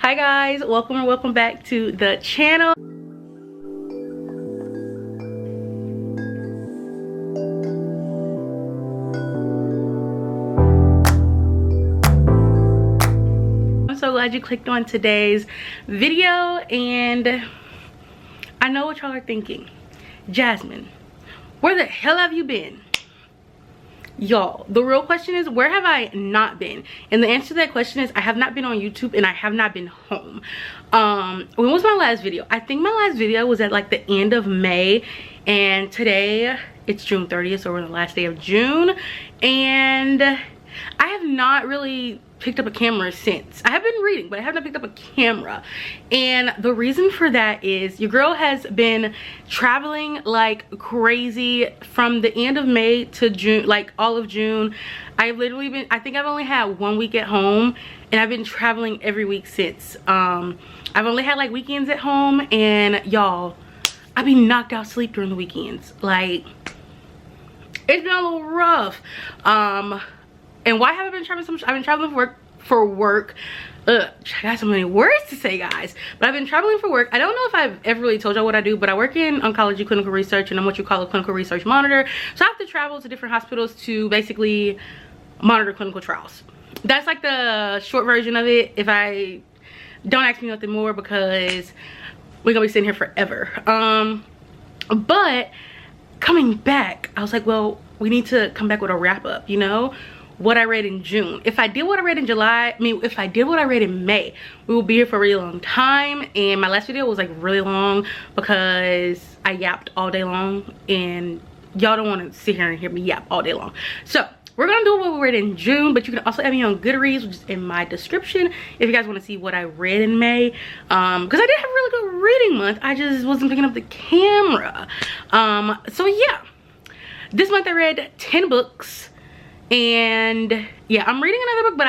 Hi guys, welcome back to the channel. I'm so glad you clicked on today's video, and I know what y'all are thinking. Jasmine, where the hell have you been? Y'all, the real question is, where have I not been? And the answer to that question is, I have not been on YouTube and I have not been home. When was my last video? I think my last video was at like the end of May, and today it's June 30th, so we're on the last day of June, and I have not really picked up a camera since. I have been reading, but I have not picked up a camera. And the reason for that is your girl has been traveling like crazy from the end of May to June, like all of June. I've literally been, I think I've only had 1 week at home, and I've been traveling every week since. I've only had like weekends at home, and y'all, I've been knocked out sleep during the weekends. Like, it's been a little rough. And why have I been traveling so much? I've been traveling for work. I got so many words to say, guys. But I've been traveling for work. I don't know if I've ever really told y'all what I do, but I work in oncology clinical research, and I'm what you call a clinical research monitor. So I have to travel to different hospitals to basically monitor clinical trials. That's like the short version of it. If I don't ask me nothing more, because we're gonna be sitting here forever. But coming back, I was like, well, we need to come back with a wrap up, you know? What I read in June. If I did what I read in July, if I did what I read in May, we will be here for a really long time. And my last video was like really long because I yapped all day long, and y'all don't want to sit here and hear me yap all day long. So we're gonna do what we read in June, but you can also add me on Goodreads, which is in my description, if you guys want to see what I read in May. Because I did have a really good reading month. I just wasn't picking up the camera. So yeah, this month I read 10 books. And yeah, I'm reading another book, but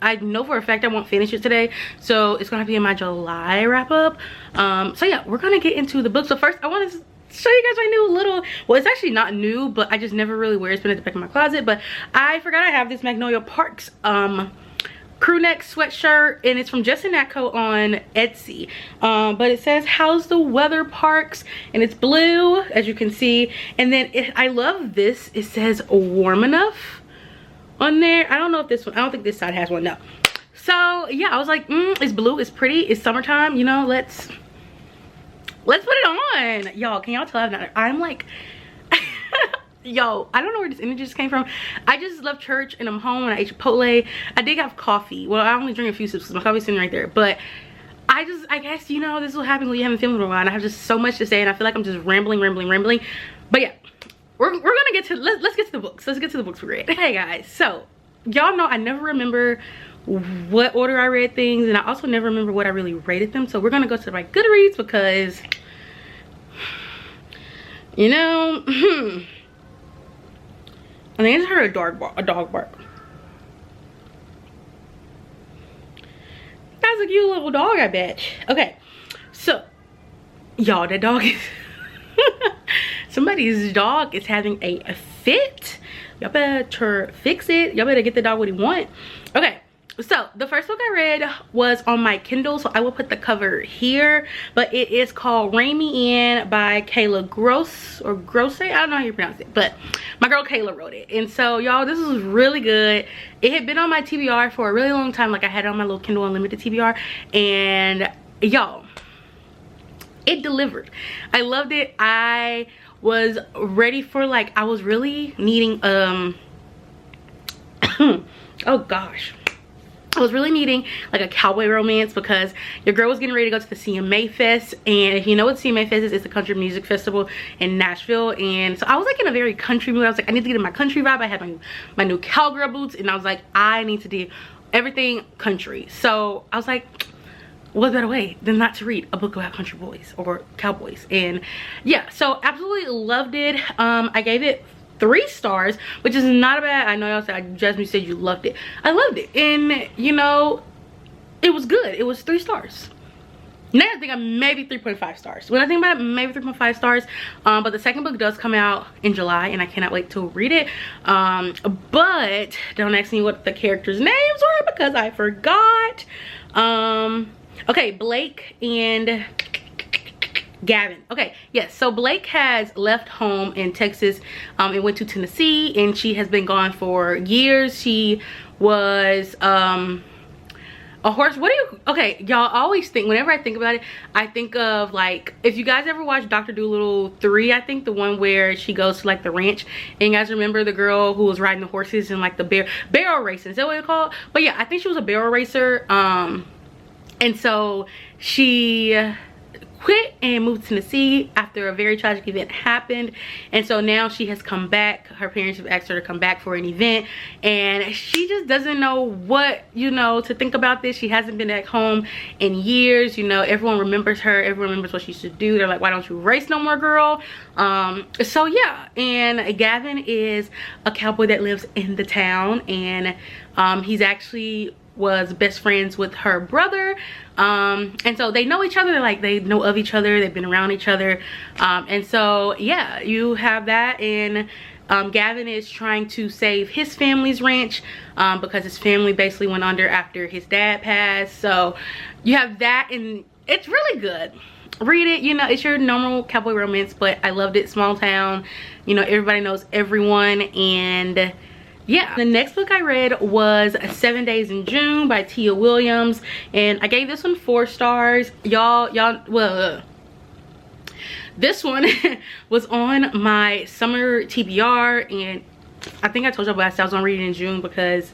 I know for a fact I won't finish it today, so it's gonna be in my July wrap-up. So yeah, we're gonna get into the book. So first I want to show you guys my new little, well, it's actually not new, but I just never really wear it. It's been at the back of my closet, but I forgot I have this Magnolia Parks crew neck sweatshirt, and it's from Justin Atco on Etsy. But it says, "How's the weather, Parks?" and it's blue, as you can see. And then I love this, it says "warm enough" on there. I don't know if this one, I don't think this side has one, no. So yeah, I was like, it's blue, it's pretty, it's summertime, you know, let's put it on. Y'all, can y'all tell I'm like yo, I don't know where this energy just came from. I just left church and I'm home and I ate Chipotle. I did have coffee. Well, I only drink a few sips because my coffee's sitting right there. But I guess, you know, this will happen when you haven't filmed in a while, and I have just so much to say, and I feel like I'm just rambling. But yeah, we're gonna get to, let's get to the books. Let's get to the books we read. Hey guys, so y'all know I never remember what order I read things, and I also never remember what I really rated them. So we're gonna go to my Goodreads because, you know, I think I just heard a dog bark. That's a cute little dog, I bet. Okay, so y'all, that dog is somebody's dog is having a fit. Y'all better fix it. Y'all better get the dog what he want. Okay, so the first book I read was on my Kindle, so I will put the cover here, but it is called Rein Me In by Kayla Gross, or Grosse, I don't know how you pronounce it, but my girl Kayla wrote it. And so y'all, this was really good. It had been on my TBR for a really long time. Like, I had it on my little Kindle Unlimited TBR, and y'all, it delivered. I loved it. I was ready for, like, I was really needing oh gosh, I was really needing like a cowboy romance, because your girl was getting ready to go to the CMA Fest. And if you know what CMA Fest is, it's a country music festival in Nashville. And so I was like in a very country mood. I was like, I need to get in my country vibe. I had my new cowgirl boots, and I was like, I need to do everything country. So I was like, what better way than not to read a book about country boys or cowboys? And yeah, so absolutely loved it. I gave it 3 stars, which is not bad. I know y'all said, Jasmine said you loved it. I loved it, and you know, it was good. It was 3 stars. Now I think I'm maybe 3.5 stars. When I think about it, maybe 3.5 stars. But the second book does come out in July, and I cannot wait to read it. But don't ask me what the characters' names were, because I forgot. Okay, Blake and Gavin. Okay, yes, so Blake has left home in Texas and went to Tennessee, and she has been gone for years. She was a horse. What do you, okay, y'all, always think, whenever I think about it, I think of, like, if you guys ever watched Dr. Dolittle 3, I think, the one where she goes to, like, the ranch, and you guys remember the girl who was riding the horses and, like, the barrel racing, is that what it's called? But yeah, I think she was a barrel racer, and so she quit and moved to Tennessee after a very tragic event happened, and so now she has come back. Her parents have asked her to come back for an event, and she just doesn't know what, you know, to think about this. She hasn't been back home in years. You know, everyone remembers her, everyone remembers what she used to do. They're like, why don't you race no more, girl? So yeah, and Gavin is a cowboy that lives in the town, and he's actually was best friends with her brother, and so they know each other. They're like, they know of each other, they've been around each other, and so yeah, you have that. And Gavin is trying to save his family's ranch because his family basically went under after his dad passed. So you have that, and it's really good. Read it. You know, it's your normal cowboy romance, but I loved it. Small town, you know, everybody knows everyone. And yeah, the next book I read was 7 Days in June by Tia Williams, and I gave this one 4 stars. Well, this one was on my summer TBR, and I think I told y'all last I was on reading in June because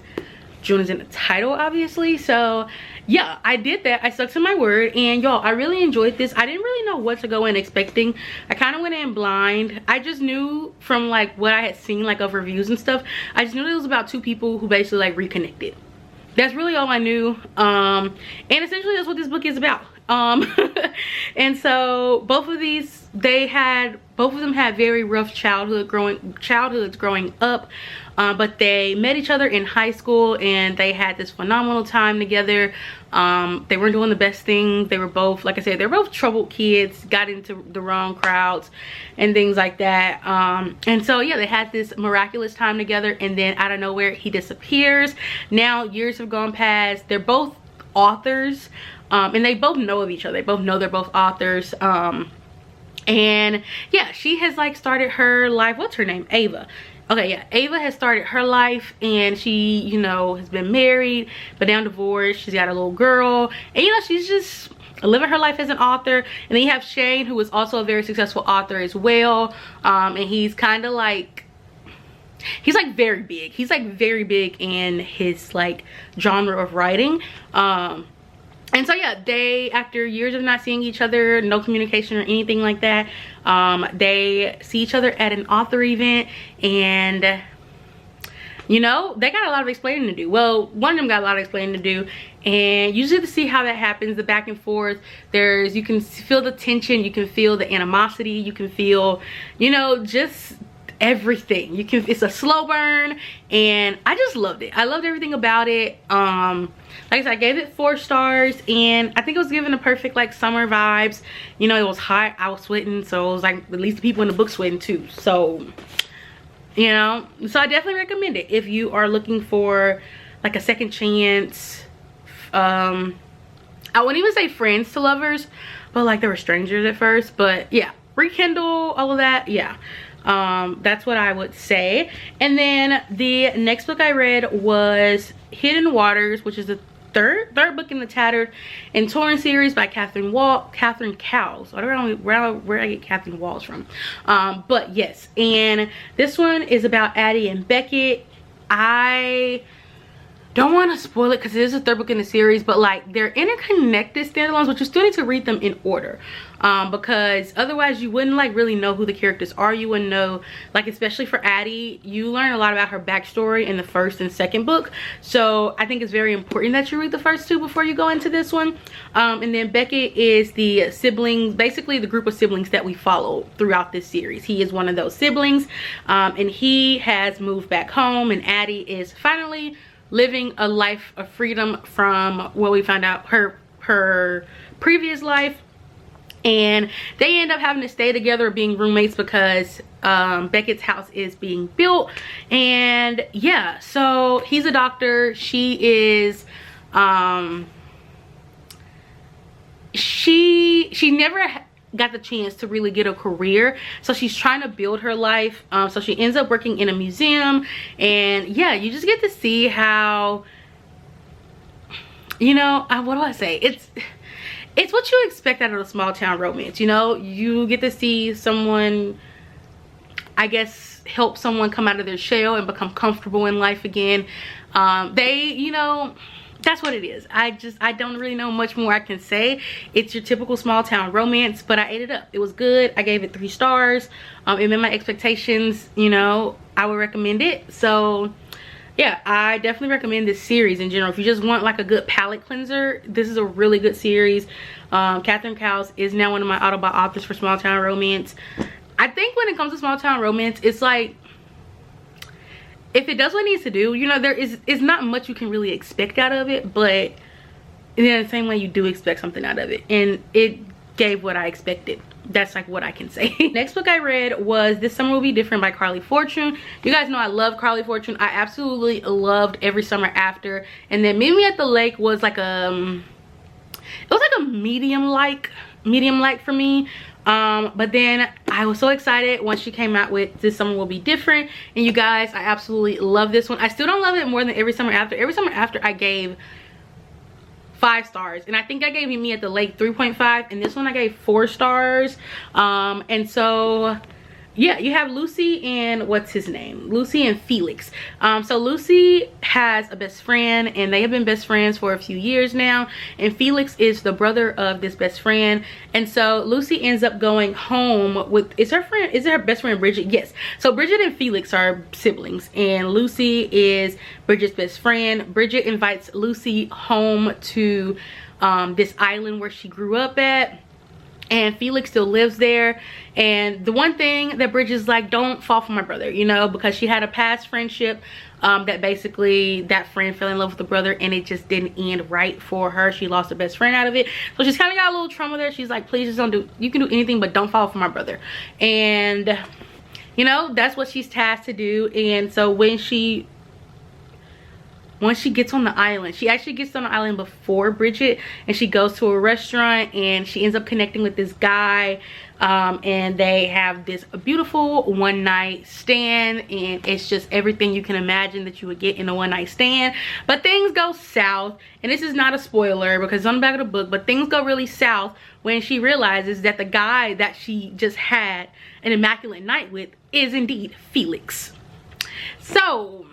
June is in the title, obviously. So yeah, I did that. I stuck to my word, and y'all, I really enjoyed this. I didn't really know what to go in expecting. I kind of went in blind. I just knew from like what I had seen, like, of reviews and stuff, I just knew it was about 2 people who basically like reconnected. That's really all I knew, and essentially that's what this book is about. And so both of them had very rough childhoods growing up, but they met each other in high school, and they had this phenomenal time together. They weren't doing the best things. They were both, like I said, they're both troubled kids, got into the wrong crowds and things like that. And so yeah, they had this miraculous time together, and then out of nowhere he disappears. Now years have gone past. They're both authors, and they both know of each other. They both know they're both authors. And yeah, she has like started her life. What's her name? Ava. Okay, yeah, Ava has started her life, and she, you know, has been married but now divorced. She's got a little girl, and you know, she's just living her life as an author. And then you have Shane, who is also a very successful author as well, and he's kind of like, he's like very big. He's like very big in his like genre of writing. And so yeah, they, after years of not seeing each other, no communication or anything like that, they see each other at an author event, and you know, they got a lot of explaining to do. Well, one of them got a lot of explaining to do, and usually to see how that happens, the back and forth, you can feel the tension, you can feel the animosity, you can feel, you know, just everything. It's a slow burn, and I just loved it. I loved everything about it. Like I said, I gave it 4 stars, and I think it was giving the perfect like summer vibes. You know, it was hot, I was sweating, so it was like at least the people in the book sweating too. So, you know, so I definitely recommend it if you are looking for like a second chance. I wouldn't even say friends to lovers, but like they were strangers at first. But yeah, rekindle, all of that. Yeah, that's what I would say. And then the next book I read was Hidden Waters, which is the third book in the Tattered and Torn series by Catherine Cowles. I don't know where I get Catherine Walls from, but yes. And this one is about Addie and Beckett. I don't want to spoil it because it is the 3rd book in the series, but like they're interconnected standalones, but you still need to read them in order, because otherwise you wouldn't like really know who the characters are. You wouldn't know, like, especially for Addie, you learn a lot about her backstory in the 1st and 2nd book. So I think it's very important that you read the first 2 before you go into this one. And then Beckett is the siblings, basically the group of siblings that we follow throughout this series. He is one of those siblings, and he has moved back home, and Addie is finally living a life of freedom from what we found out her previous life. And they end up having to stay together, being roommates, because Beckett's house is being built. And yeah, so he's a doctor, she is she never got the chance to really get a career, so she's trying to build her life. So she ends up working in a museum, and yeah, you just get to see how, you know, what do I say, it's what you expect out of a small town romance. You know, you get to see someone, I guess, help someone come out of their shell and become comfortable in life again. You know, that's what it is. I don't really know much more I can say. It's your typical small town romance, but I ate it up. It was good. I gave it 3 stars. It met my expectations. You know, I would recommend it. So yeah, I definitely recommend this series in general. If you just want like a good palette cleanser, this is a really good series. Catherine Cowles is now one of my Autobot authors for small town romance. I think when it comes to small town romance, it's like, if it does what it needs to do, you know, there is not much you can really expect out of it, but in the same way you do expect something out of it, and it gave what I expected. That's like what I can say. Next book I read was This Summer Will Be Different by Carly Fortune. You guys know I love Carly Fortune. I absolutely loved Every Summer After, and then Meet Me at the Lake was like a it was like a medium like for me. But then I was so excited once she came out with This Summer Will Be Different, and you guys, I absolutely love this one. I still don't love it more than Every Summer After. Every Summer After I gave 5 stars, and I think I gave Me at the Lake 3.5, and this one I gave 4 stars. And so yeah, you have Lucy and what's his name, Lucy and Felix. So Lucy has a best friend, and they have been best friends for a few years now, and Felix is the brother of this best friend. And so Lucy ends up going home with, is her best friend Bridget? Yes. So Bridget and Felix are siblings, and Lucy is Bridget's best friend. Bridget invites Lucy home to this island where she grew up at, and Felix still lives there. And the one thing that Bridget's like, don't fall for my brother, you know, because she had a past friendship that basically that friend fell in love with the brother, and it just didn't end right for her. She lost her best friend out of it, so she's kind of got a little trauma there. She's like, please just don't do, you can do anything but don't fall for my brother. And you know, that's what she's tasked to do. And so once she gets on the island, she actually gets on the island before Bridget, and she goes to a restaurant, and she ends up connecting with this guy, and they have this beautiful one-night stand, and it's just everything you can imagine that you would get in a one-night stand. But things go south, and this is not a spoiler because it's on the back of the book, but things go really south when she realizes that the guy that she just had an immaculate night with is indeed Felix. So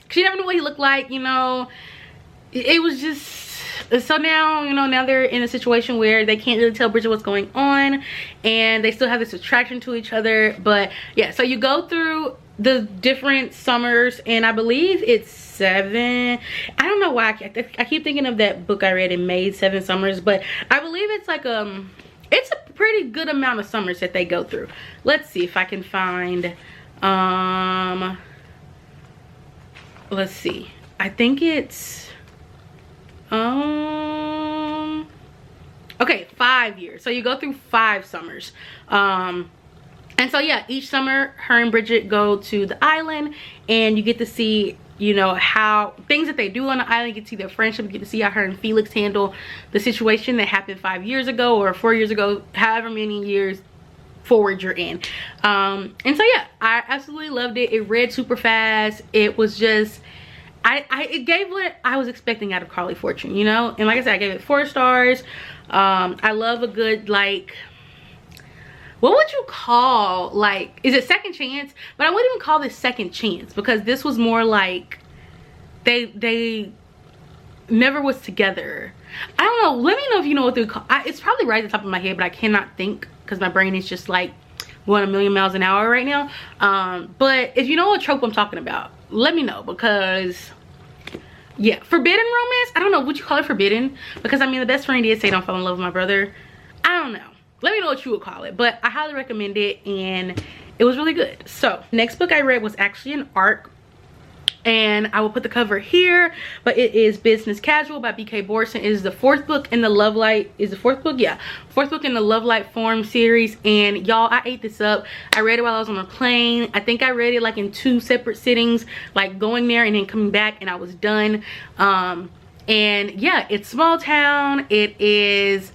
she never knew what he looked like, you know. It was just, so now, you know, now they're in a situation where they can't really tell Bridget what's going on, and they still have this attraction to each other. But yeah, so you go through the different summers, and I believe it's 7. I don't know why I keep thinking of that book I read in May, 7 Summers, but I believe it's like it's a pretty good amount of summers that they go through. Let's see if I can find let's see, I think it's okay, 5 years. So you go through 5 summers. And so yeah, each summer her and Bridget go to the island, and you get to see, you know, how things that they do on the island. You get to see their friendship. You get to see how her and Felix handle the situation that happened 5 years ago or 4 years ago, however many years forward you're in. And so yeah, I absolutely loved it. It read super fast. It was just, it gave what I was expecting out of Carly Fortune, you know. And like I said, I gave it 4 stars. I love a good, like, what would you call, like, is it second chance? But I wouldn't even call this second chance, because this was more like they never was together. I don't know, let me know if you know what they call. It's probably right at the top of my head, but I cannot think because my brain is just like going a million miles an hour right now. But if you know what trope I'm talking about, let me know, because yeah, forbidden romance, I don't know, would you call it forbidden? Because I mean, the best friend did say don't fall in love with my brother. I don't know, let me know what you would call it, but I highly recommend it, and it was really good. So next book I read was actually an ARC, and I will put the cover here, but it is Business Casual by BK Borson. It is the 4th book in the Love Light, is the 4th book? Yeah, 4th book in the Love Light Forum series. And y'all, I ate this up. I read it while I was on a plane. I think I read it like in 2 separate sittings, like going there and then coming back, and I was done. And yeah, it's small town. It is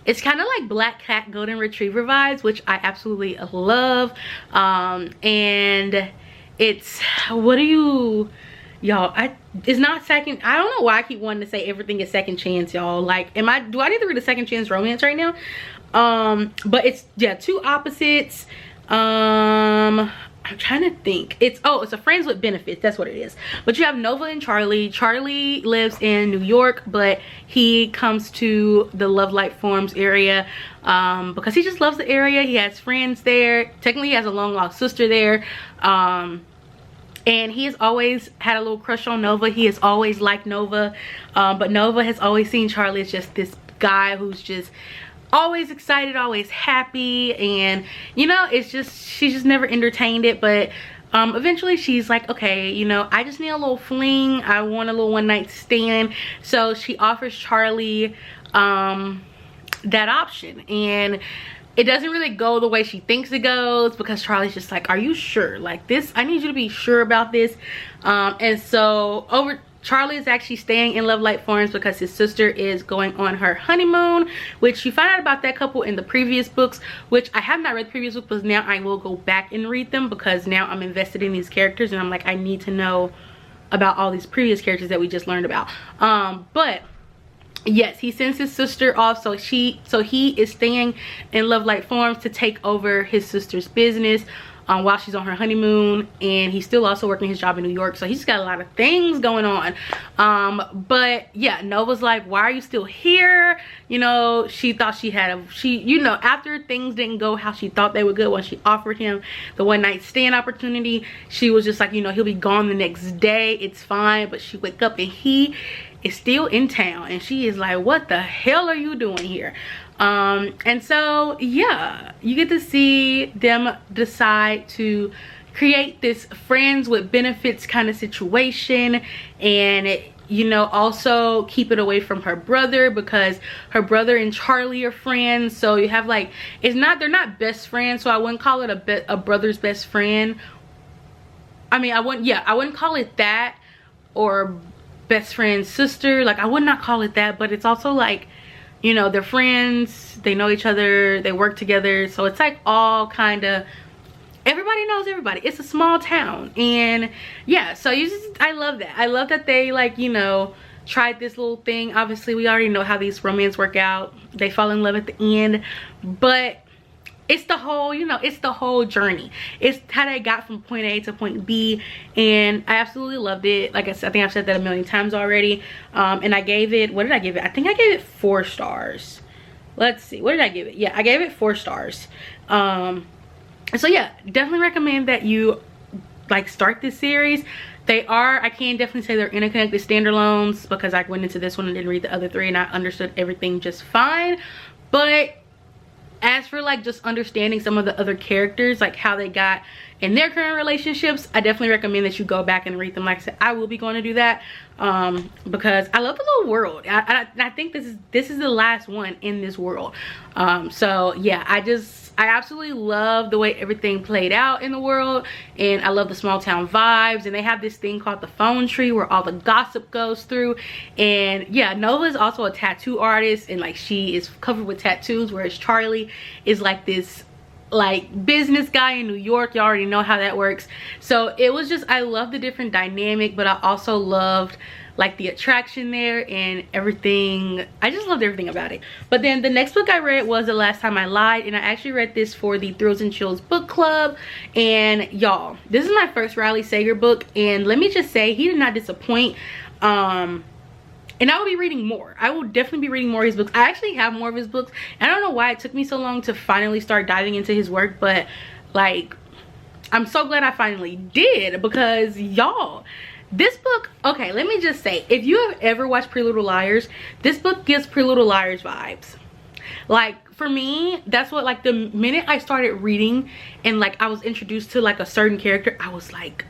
It's kind of like Black Cat Golden Retriever vibes, which I absolutely love. And it's, what do you, y'all, it's not second, I don't know why I keep wanting to say everything is second chance, y'all. Like, do I need to read a second chance romance right now? But it's, yeah, two opposites. I'm trying to think. It's a friends with benefits, that's what it is. But you have Nova and Charlie. Charlie lives in New York, but he comes to the Love Light Farms area because he just loves the area. He has friends there. Technically he has a long lost sister there. And he has always had a little crush on Nova. He has always liked Nova, but Nova has always seen Charlie as just this guy who's just always excited, always happy, and you know, it's just, she just never entertained it. But eventually she's like, okay, you know, I just need a little fling, I want a little one night stand. So she offers Charlie that option, and it doesn't really go the way she thinks it goes, because Charlie's just like, are you sure? Like, this, I need you to be sure about this. And so Charlie is actually staying in Love Light Farms because his sister is going on her honeymoon, which you find out about that couple in the previous books, which I have not read the previous books, but now I will go back and read them because now I'm invested in these characters and I'm like, I need to know about all these previous characters that we just learned about. But yes, he sends his sister off, so he is staying in Love Light Farms to take over his sister's business while she's on her honeymoon, and he's still also working his job in New York, so he's got a lot of things going on. But yeah, Nova's like, why are you still here? You know, she thought she had you know, after things didn't go how she thought they would go when she offered him the one night stand opportunity, she was just like, you know, he'll be gone the next day, it's fine. But she wake up and he is still in town, and she is like, what the hell are you doing here? And so yeah, you get to see them decide to create this friends with benefits kind of situation, and you know, also keep it away from her brother, because her brother and Charlie are friends. So you have like, they're not best friends, so I wouldn't call it a brother's best friend. I mean, I wouldn't call it that, or best friend's sister. Like, I would not call it that, but it's also like, you know, they're friends, they know each other, they work together, so it's like all kind of, everybody knows everybody. It's a small town, and yeah, so I love that. I love that they, like, you know, tried this little thing. Obviously we already know how these romance work out, they fall in love at the end, but it's the whole, you know, it's the whole journey. It's how they got from point A to point B, and I absolutely loved it. Like I said, I think I've said that a million times already. And I gave it, what did I give it? I think I gave it 4 stars. Let's see, what did I give it? Yeah, I gave it 4 stars. So yeah, definitely recommend that you like start this series. I can definitely say they're interconnected standalones, because I went into this one and didn't read the other 3 and I understood everything just fine. But as for like just understanding some of the other characters, like how they got in their current relationships, I definitely recommend that you go back and read them. Like I said, I will be going to do that because I love the little world. I think this is the last one in this world. So yeah, I absolutely love the way everything played out in the world, and I love the small town vibes. And they have this thing called the phone tree where all the gossip goes through. And yeah, Nova is also a tattoo artist, and like she is covered with tattoos, whereas Charlie is like this like business guy in New York. You already know how that works. So it was just, I love the different dynamic, but I also loved like the attraction there and everything. I just loved everything about it. But then the next book I read was The Last Time I Lied, and I actually read this for the Thrills and Chills book club. And y'all, this is my first Riley Sager book, and let me just say, he did not disappoint. And I will be reading more. I will definitely be reading more of his books. I actually have more of his books, and I don't know why it took me so long to finally start diving into his work, but like, I'm so glad I finally did, because y'all, this book, okay, let me just say, if you have ever watched Pretty Little Liars, this book gives Pretty Little Liars vibes. Like, for me, that's what, like, the minute I started reading and like I was introduced to like a certain character, I was like,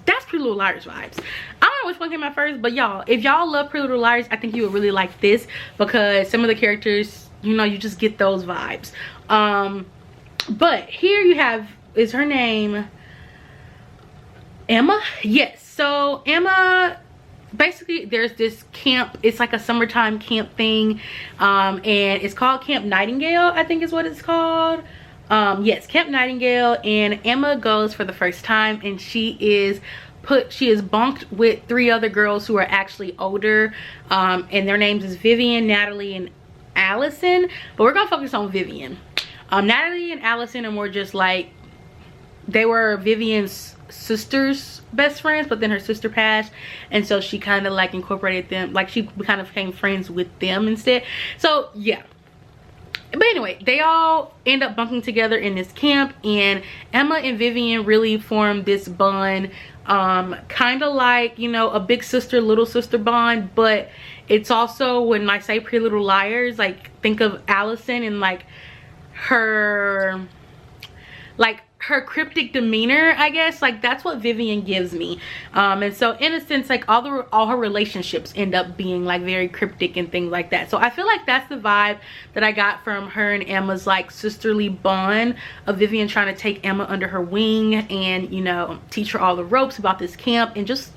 that's Pretty Little Liars vibes. I don't know which one came out first, but y'all, if y'all love Pretty Little Liars, I think you would really like this, because some of the characters, you know, you just get those vibes. But here you have, is her name Emma? Yes. So Emma basically there's this camp. It's like a summertime camp thing, and it's called Camp Nightingale, I think is what it's called. Yes, Camp Nightingale. And Emma goes for the first time, and she is bunked with 3 other girls who are actually older, and their names is Vivian, Natalie, and Allison, but we're gonna focus on Vivian. Natalie and Allison are more just like, they were Vivian's sister's best friends, but then her sister passed, and so she kind of like incorporated them, like she kind of became friends with them instead. So yeah, but anyway, they all end up bunking together in this camp, and Emma and Vivian really form this bond, kind of like, you know, a big sister little sister bond. But it's also, when I say Pretty Little Liars, like think of Allison and like her cryptic demeanor, I guess. Like that's what Vivian gives me. And so in a sense, like all her relationships end up being like very cryptic and things like that. So I feel like that's the vibe that I got from her and Emma's like sisterly bond, of Vivian trying to take Emma under her wing and, you know, teach her all the ropes about this camp and just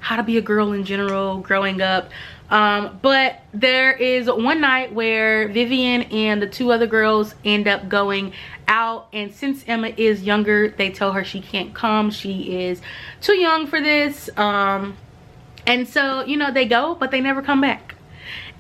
how to be a girl in general growing up. But there is one night where Vivian and the 2 other girls end up going out, and since Emma is younger, they tell her she can't come, she is too young for this. And so, you know, they go, but they never come back.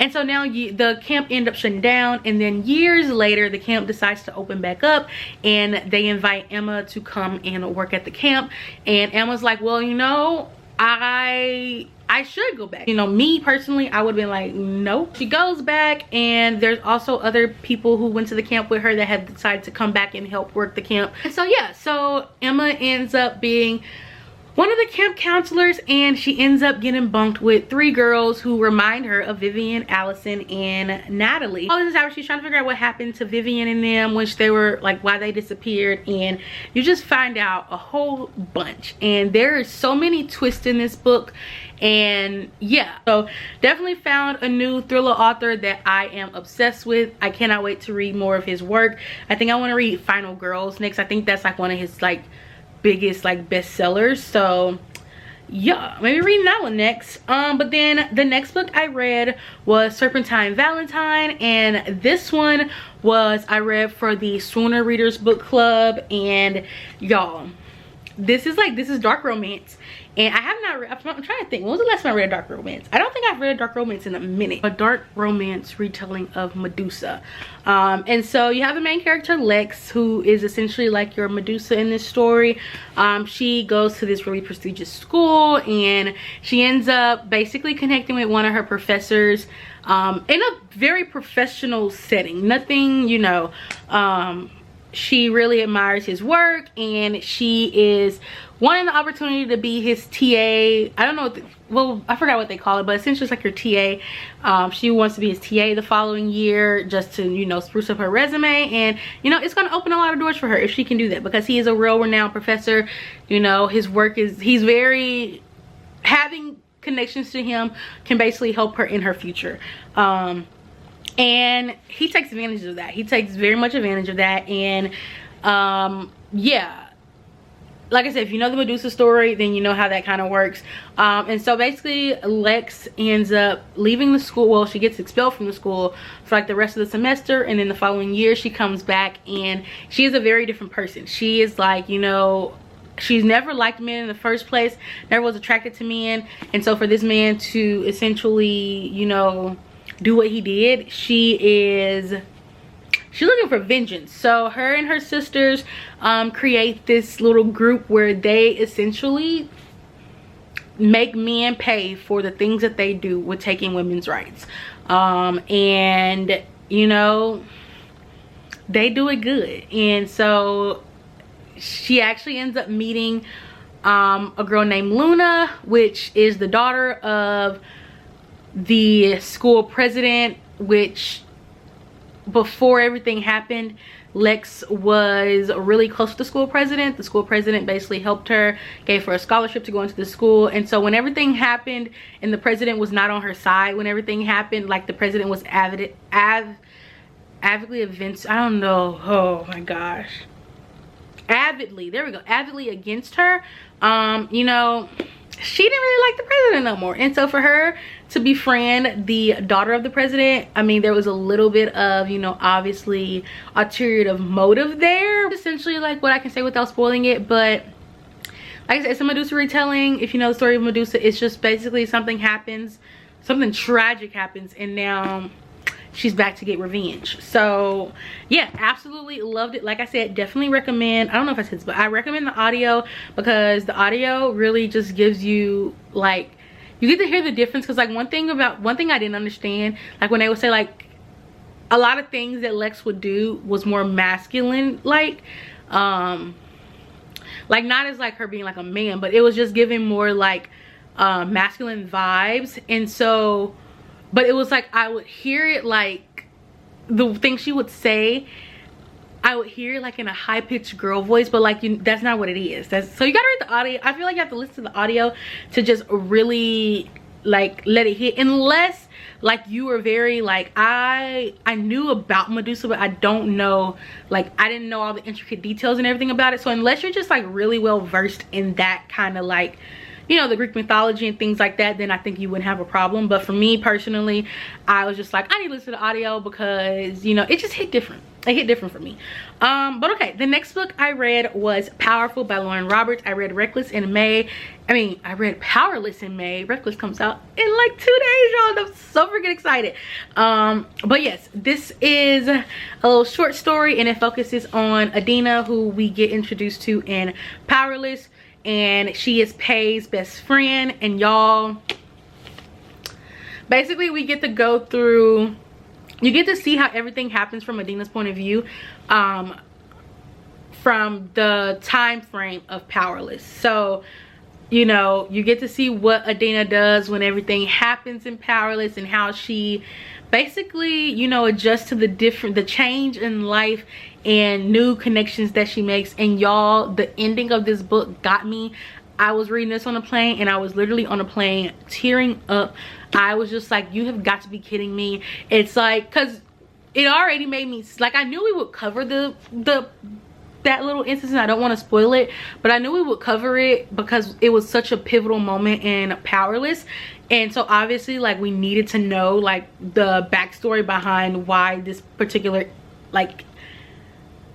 And so now the camp end up shutting down, and then years later the camp decides to open back up, and they invite Emma to come and work at the camp. And Emma's like, well, you know, I should go back. You know, me personally, I would have been like, no. She goes back, and there's also other people who went to the camp with her that had decided to come back and help work the camp. And so yeah, so Emma ends up being one of the camp counselors, and she ends up getting bunked with 3 girls who remind her of Vivian, Allison, and Natalie. All this time she's trying to figure out what happened to Vivian and them, which they were like, why they disappeared, and you just find out a whole bunch. And there is so many twists in this book, and yeah, so definitely found a new thriller author that I am obsessed with. I cannot wait to read more of his work. I think I want to read Final Girls next. I think that's like one of his like biggest like bestsellers. So yeah, maybe reading that one next. But then the next book I read was Serpentine Valentine, and this one was I read for the Swooner Readers Book Club. And y'all, this is dark romance, and I have not read, I'm trying to think, when was the last time I read a dark romance? I don't think I've read a dark romance in a minute. A dark romance retelling of Medusa. And so you have the main character Lex, who is essentially like your Medusa in this story. She goes to this really prestigious school, and she ends up basically connecting with one of her professors in a very professional setting. Nothing, you know, she really admires his work, and she is wanting the opportunity to be his TA. I don't know, well, I forgot what they call it, but essentially it's like your TA. She wants to be his TA the following year, just to, you know, spruce up her resume. And, you know, it's going to open a lot of doors for her if she can do that, because he is a real renowned professor. You know, his work is, he's very, having connections to him can basically help her in her future. And he takes advantage of that. He takes very much advantage of that. And yeah, like I said, if you know the Medusa story, then you know how that kind of works. And so basically Lex ends up leaving the school. Well, she gets expelled from the school for like the rest of the semester, and then the following year she comes back, and she is a very different person. She is like, you know, she's never liked men in the first place, never was attracted to men. And so for this man to essentially, you know, do what he did, she's looking for vengeance. So her and her sisters create this little group where they essentially make men pay for the things that they do with taking women's rights. And you know, they do it good. And so she actually ends up meeting a girl named Luna, which is the daughter of the school president, which before everything happened, Lex was really close to the school president. The school president basically helped her, gave her a scholarship to go into the school. And so when everything happened and the president was not on her side when everything happened, like the president was avidly against, I don't know, oh my gosh, avidly, there we go, avidly against her. You know, she didn't really like the president no more. And so for her to befriend the daughter of the president, I mean, there was a little bit of, you know, obviously ulterior motive there. Essentially, like, what I can say without spoiling it, but like I said, it's a Medusa retelling. If you know the story of Medusa, it's just basically something happens, something tragic happens, and now she's back to get revenge. So yeah, absolutely loved it. Like I said, definitely recommend, I don't know if I said this, but I recommend the audio, because the audio really just gives you, like, you get to hear the difference. Because like one thing I didn't understand, like when they would say like a lot of things that Lex would do was more masculine, like not as like her being like a man, but it was just giving more like masculine vibes. And so, but it was like I would hear it, like the things she would say, I would hear it like in a high-pitched girl voice, but like that's not what it is. So you gotta read the audio. I feel like you have to listen to the audio to just really like let it hit, unless like you were very like, I knew about Medusa, but I don't know, like I didn't know all the intricate details and everything about it. So unless you're just like really well versed in that kind of, like, you know, the Greek mythology and things like that, then I think you wouldn't have a problem. But for me personally, I was just like, I need to listen to the audio, because, you know, it just hit different. It hit different for me. But okay, the next book I read was Powerful by Lauren Roberts. I read Reckless in May. I read Powerless in May. Reckless comes out in like 2 days, y'all. I'm so freaking excited. But yes, this is a little short story, and it focuses on Adina, who we get introduced to in Powerless. And she is Pay's best friend, and y'all, basically we get to go through, you get to see how everything happens from Adina's point of view, from the time frame of Powerless. So, you know, you get to see what Adina does when everything happens in Powerless, and how she basically, you know, adjusts to the change in life and new connections that she makes. And y'all, the ending of this book got me. I was reading this on a plane, and I was literally on a plane tearing up. I was just like, you have got to be kidding me. It's like, because it already made me, like, I knew we would cover that little instance, and I don't want to spoil it, but I knew we would cover it because it was such a pivotal moment in Powerless. And so obviously, like, we needed to know like the backstory behind why this particular like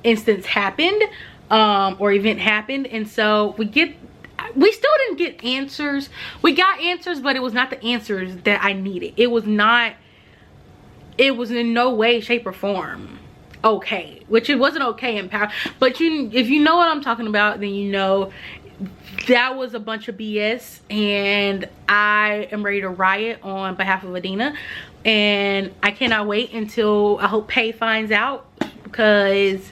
instance happened, or event happened. And so we still didn't get answers. We got answers, but it was not the answers that I needed. It was in no way, shape, or form okay, which it wasn't okay in Power. But if you know what I'm talking about, then you know that was a bunch of BS, and I am ready to riot on behalf of Adina. And I cannot wait until, I hope Pay finds out, because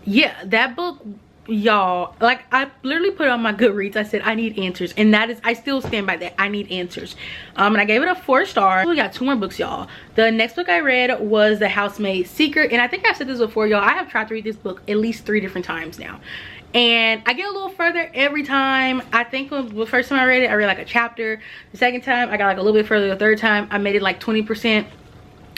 yeah, that book, y'all, like, I literally put on my Goodreads, I said I need answers, and that is, I still stand by that. I need answers. And I gave it a 4 star. We got 2 more books, y'all. The next book I read was The Housemate Secret, and I think I've said this before, y'all, I have tried to read this book at least 3 different times now, and I get a little further every time. I think the first time I read it, I read like a chapter. The second time I got like a little bit further. The third time I made it like 20%.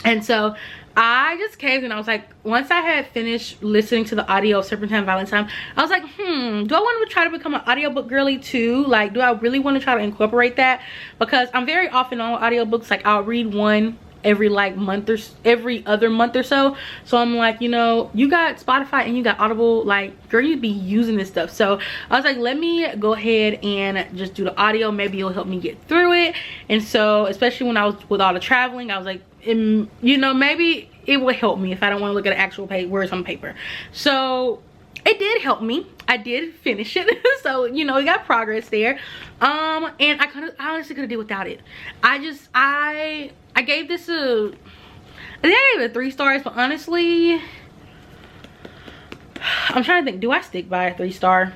And so I just caved, and I was like, once I had finished listening to the audio of Serpentine Valentine, I was like, do I want to try to become an audiobook girly too? Like, do I really want to try to incorporate that? Because I'm very often on audiobooks. Like, I'll read one every like month or every other month or so. So I'm like, you know, you got Spotify and you got Audible, like, girl, you'd be using this stuff. So I was like, let me go ahead and just do the audio. Maybe it'll help me get through it. And so, especially when I was with all the traveling, I was like, you know, maybe it will help me if I don't want to look at actual words on paper. So it did help me. I did finish it. So, you know, we got progress there. And I honestly could have did without it. I gave this I think I gave it 3 stars, but honestly, I'm trying to think, do I stick by a 3 star?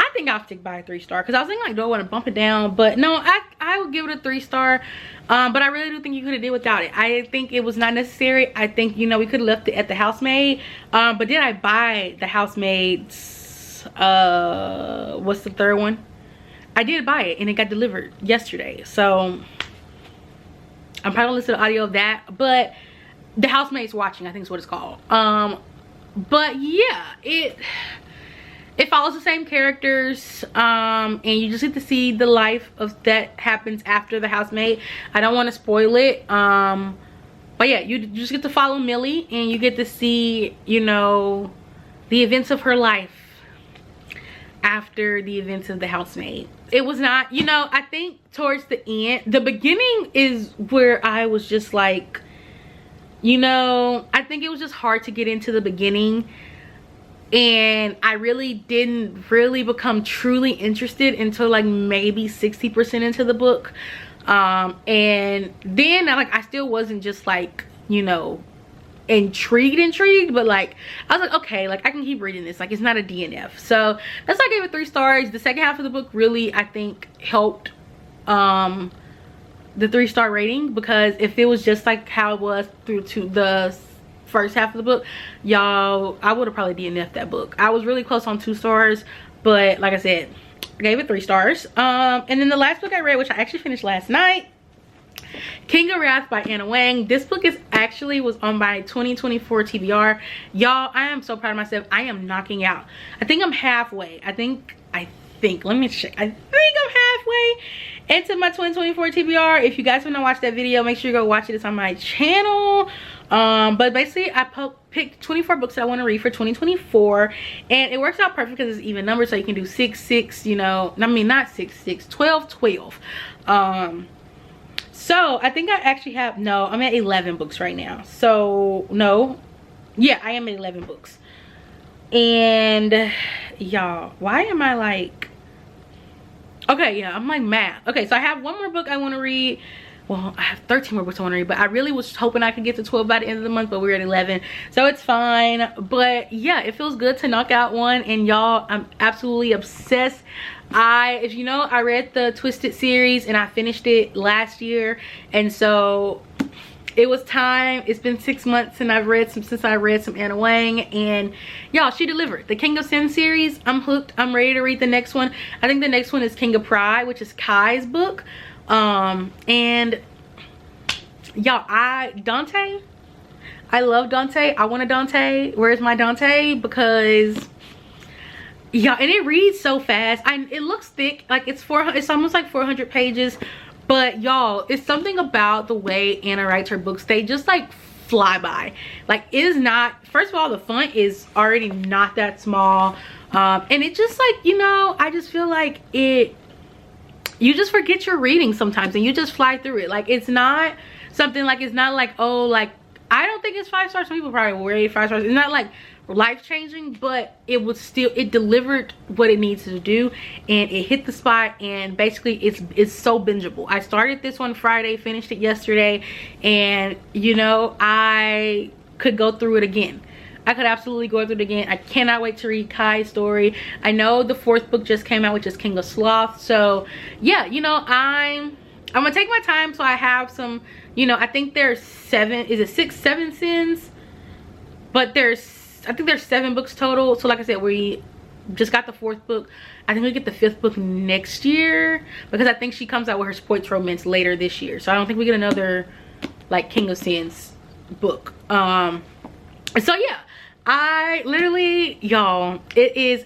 I think I'll stick by a 3 star, because I was thinking like, do I want to bump it down? But no, I would give it a 3 star. But I really do think you could have did without it. I think it was not necessary. I think, you know, we could have left it at the Housemaid. But did I buy the Housemaid's what's the third one? I did buy it, and it got delivered yesterday. So I'm probably gonna listen to the audio of that. But The Housemaid's Watching, I think is what it's called. But yeah, it follows the same characters, and you just get to see the life of that happens after the housemate. I don't want to spoil it, but yeah, you just get to follow Millie, and you get to see, you know, the events of her life after the events of the housemate. It was not, you know, I think towards the end, the beginning is where I was just like, you know, I think it was just hard to get into the beginning, and I really didn't really become truly interested until like maybe 60% into the book. And then like I still wasn't just like, you know, intrigued, but like I was like, okay, like I can keep reading this, like it's not a DNF. So that's why I gave it 3 stars. The second half of the book really, I think, helped the 3-star rating, because if it was just like how it was through to the first half of the book, y'all, I would have probably DNF'd that book. I was really close on 2 stars, but like I said, I gave it 3 stars. And then the last book I read, which I actually finished last night, King of Wrath by Anna Wang. This book is actually was on my 2024 TBR. Y'all, I am so proud of myself. I am knocking out. I think I'm halfway. I think, let me check. I think I'm halfway into my 2024 TBR. If you guys want to watch that video, make sure you go watch it. It's on my channel. But basically I picked 24 books that I want to read for 2024, and it works out perfect because it's even numbers, so you can do 6 6, you know, I mean not 6 6, 12 12. So I think I actually have, no, I'm at 11 books right now. So no, yeah, I am at 11 books. And y'all, why am I like, okay, yeah, I'm like mad. Okay, so I have one more book I want to read. Well, I have 13 more books I want to read, but I really was hoping I could get to 12 by the end of the month, but we're at 11, so it's fine. But yeah, it feels good to knock out one. And y'all, I'm absolutely obsessed. If you know, I read the Twisted series and I finished it last year, and so it was time. It's been 6 months since I read some Anna Wang, and y'all, she delivered. The King of Sin series, I'm hooked. I'm ready to read the next one. I think the next one is King of Pride, which is Kai's book. And y'all, Dante, I love Dante. I want a Dante. Where's my Dante? Because yeah, and it reads so fast. It looks thick, like it's almost like 400 pages, but y'all, it's something about the way Anna writes her books. They just like fly by. Like, it is not, first of all, the font is already not that small, and it just like, you know, I just feel like you just forget your reading sometimes and you just fly through it. Like, it's not something like, it's not like, oh, like, I don't think it's 5 stars. Some people probably will rate 5 stars. It's not like life-changing, but it was still, it delivered what it needs to do, and it hit the spot, and basically it's so bingeable. I started this one Friday, finished it yesterday, and you know, I could go through it again. I could absolutely go through it again. I cannot wait to read Kai's story. I know the 4th book just came out, which is King of Sloth. So yeah, you know, I'm gonna take my time. So I have some, you know, I think there's 7 sins, but I think there's 7 books total. So like I said, we just got the 4th book. I think we get the 5th book next year, because I think she comes out with her sports romance later this year. So I don't think we get another like King of Sins book. So yeah, I literally, y'all, it's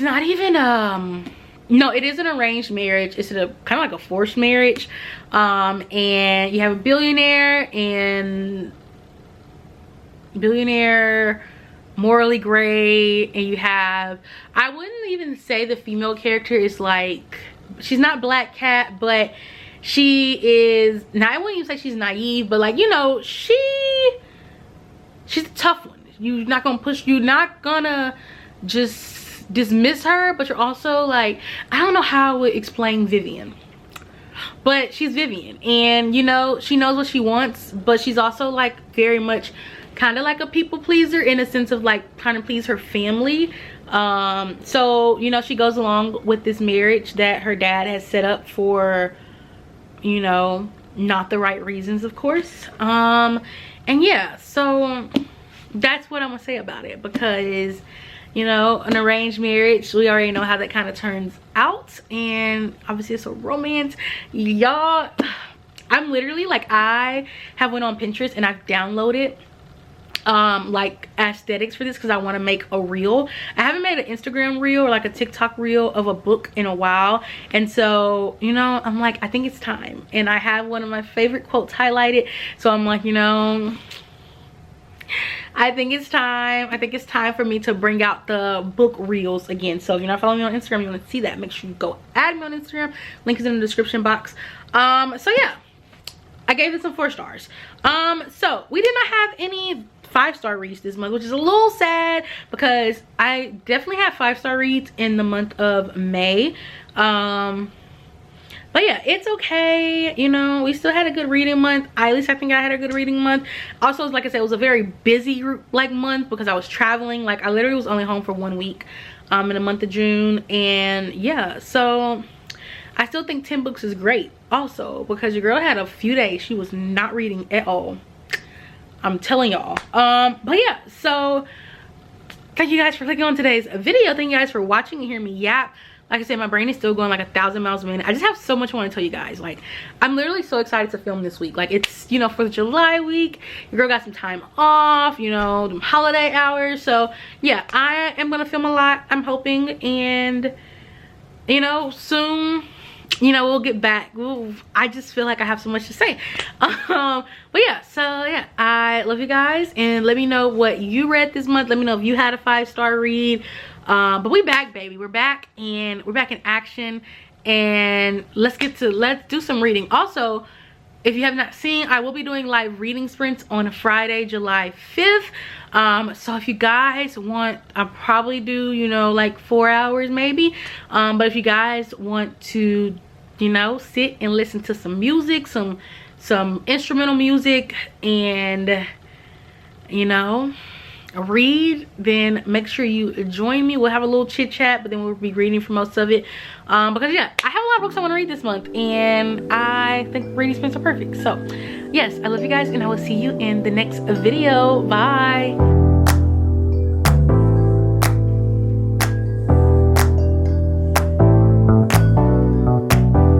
not even no, it is an arranged marriage. It's a kind of like a forced marriage, and you have a billionaire morally gray, and you have, I wouldn't even say the female character is like, she's not Black Cat, but she is, now I wouldn't even say she's naive, but like, you know, she's a tough one. You're not gonna just dismiss her, but you're also like, I don't know how I would explain Vivian, but she's Vivian, and you know, she knows what she wants, but she's also like very much kind of like a people pleaser, in a sense of like trying to please her family. So you know, she goes along with this marriage that her dad has set up for, you know, not the right reasons, of course. And yeah, so that's what I'm gonna say about it, because you know, an arranged marriage, we already know how that kind of turns out, and obviously it's a romance. Y'all, I'm literally like, I have went on Pinterest and I've downloaded like aesthetics for this because I want to make a reel. I haven't made an Instagram reel or like a TikTok reel of a book in a while, and so, you know, I'm like, I think it's time. And I have one of my favorite quotes highlighted, so I'm like, you know, I think it's time. I think it's time for me to bring out the book reels again. So if you're not following me on Instagram, you want to see that, make sure you go add me on Instagram. Link is in the description box. So yeah, I gave this some 4 stars. So we did not have any 5-star reads this month, which is a little sad because I definitely had 5-star reads in the month of May. But yeah, it's okay. You know, we still had a good reading month. At least I think I had a good reading month. Also, like I said, it was a very busy like month because I was traveling. Like I literally was only home for 1 week in the month of June. And yeah, so I still think 10 books is great also because your girl had a few days she was not reading at all. I'm telling y'all. But yeah, so thank you guys for clicking on today's video. Thank you guys for watching and hearing me yap. Like I said, my brain is still going like 1,000 miles a minute. I just have so much I want to tell you guys. Like, I'm literally so excited to film this week. Like, it's, you know, 4th of July week. Your girl got some time off, you know, them holiday hours. So, yeah, I am going to film a lot, I'm hoping. And, you know, soon, you know, we'll get back. I just feel like I have so much to say. But yeah, so yeah, I love you guys. And let me know what you read this month. Let me know if you had a 5-star read. But we back, baby. We're back, and we're back in action, and let's do some reading. Also, if you have not seen, I will be doing live reading sprints on Friday, July 5th. So if you guys want, I'll probably do, you know, like 4 hours maybe. But if you guys want to, you know, sit and listen to some music, some instrumental music, and, you know, read, then make sure you join me. We'll have a little chit chat, but then we'll be reading for most of it, because yeah, I have a lot of books I want to read this month, and I think reading sprints are perfect. So yes, I love you guys, and I will see you in the next video. Bye.